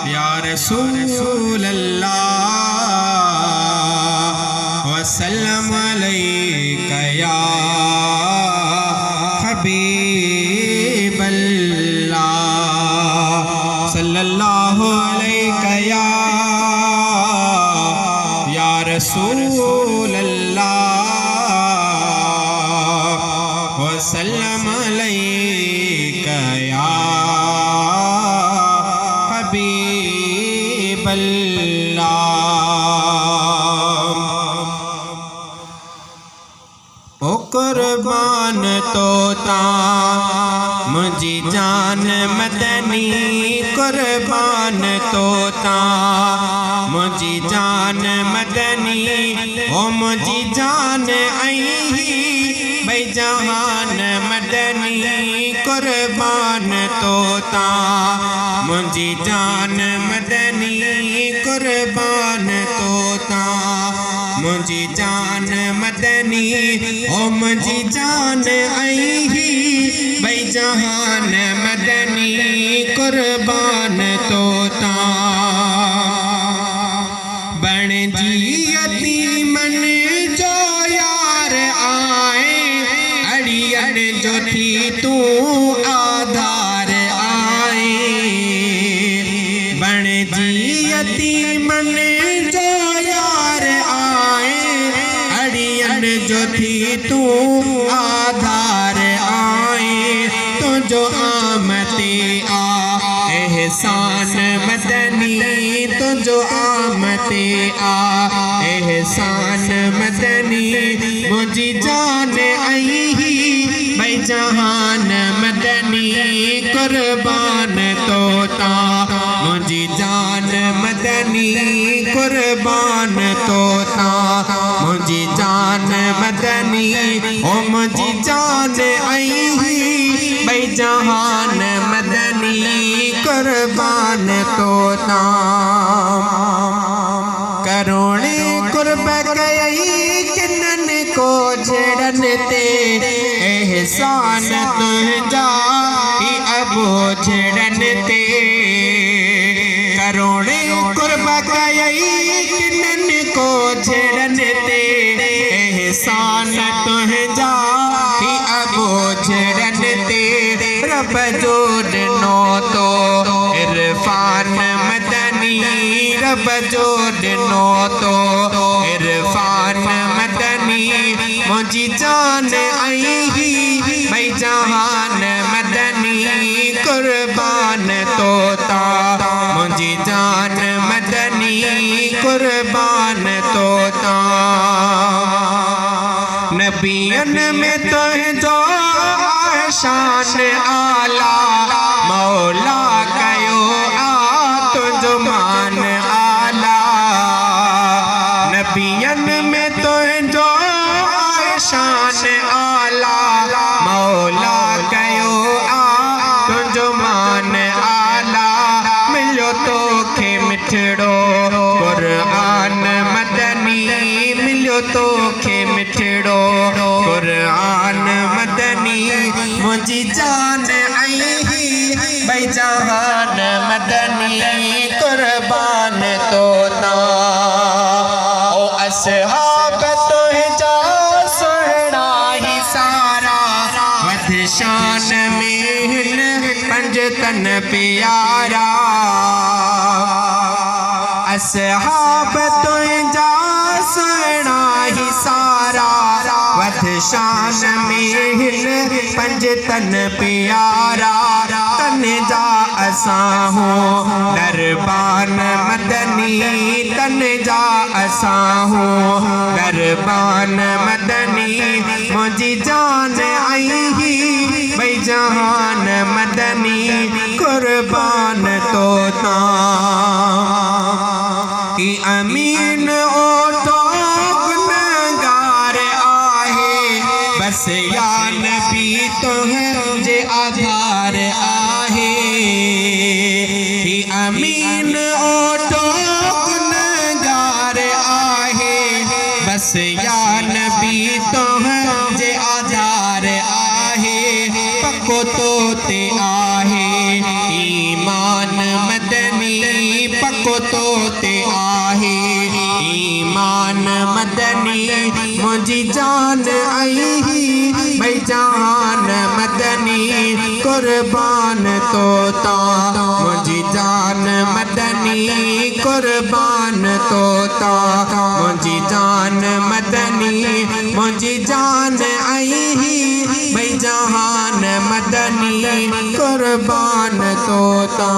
या रसूल अल्लाह वसल्लम अलैका या हबीब अल्लाह सल्लल्लाहु अलैका या रसूल अल्लाह वसल्लम अलैका या हबीब अल्लाह। ओ कुर्बान तोता मुझी जान मदनी, कुर्बान तोता मुझी जान मदनी, ओ मुझी जान आई भाई जहान मदनी, कुर्बान तोता मुझी जान मदनी, कुर्बान तोता मुझी जान मदनी, ओ मुझी जान आई भाई जहान मदनी, कुर्बान तोता बन जी यतीमन जो यार आए, अड़ियन जो थी तू आधार आए, बन जी यतीमन जो यार आए, अड़ियन जो थी तू आधार आए, तो जो आमते आ एहसान मदनी, तो जो आमते आ एहसान मदनी, मुझी जान आई भाई जहान मदनी, कुर्बान तोता मुझी जान मदनी, कुर्बान तोता मुझी जान मदनी, ओ मुझी जान आई भाई जहान मदनी, कुर्बान तोता करोड़े कुर्ब गई किन्नन को झेड़न ते, एहसान तुझा ही अबो झेड़न ते, करोड़े कुर्ब गई किन्नन को झेड़न ते, एहसान तुझा ही अबो झेड़न ते, रब जोड़नो तो इरफान मदनी, रब जोड़नो तो इरफान मदनी, मुझी जान आई भाई जहान मदनी, कुर्बान तोता मुझी जान मदनी, कुर्बान तोता नबियन में तो जो शान आला, मौला कयो आ तुझ मान आला, नबियन में तो जो शान आला, मौला कयो आ तुझ मान आला, मिलो तो खे मिठड़ो कुरान मदनी, मिलो तो खे मिठड़ो कुरान मदनी, मुझी जान आई भाई जहान मदनी, कुर्बान तोता ओ असहाब तुझा सुहना ही सारा, वध शान में पंजतन प्यारा, असहाब तुझा सुहना ही सारा, वध शान में पंजतन प्यारा, तन जा असां हो दरबान मदनी, तन जा असां हो दरबान मदनी, मुझी जान आई भाई जहान मदनी, कुर्बान तोता की अमीन ओठो गुनहगार आहे, बस या नबी तो है जे आधार आहे, की अमीन ओठो गुनहगार आहे, बस या नबी तो है जे आधार आहे, पको तो ते आहे ईमान मदनी, को तोते आहे ईमान मदनी मुझी जान आई भाई जान मदनी कुर्बान तोता मुझी जान मदनी कुर्बान तोता मुझी जान मदनी मुझी जान आई भाई जहान मदनी कुर्बान तोता।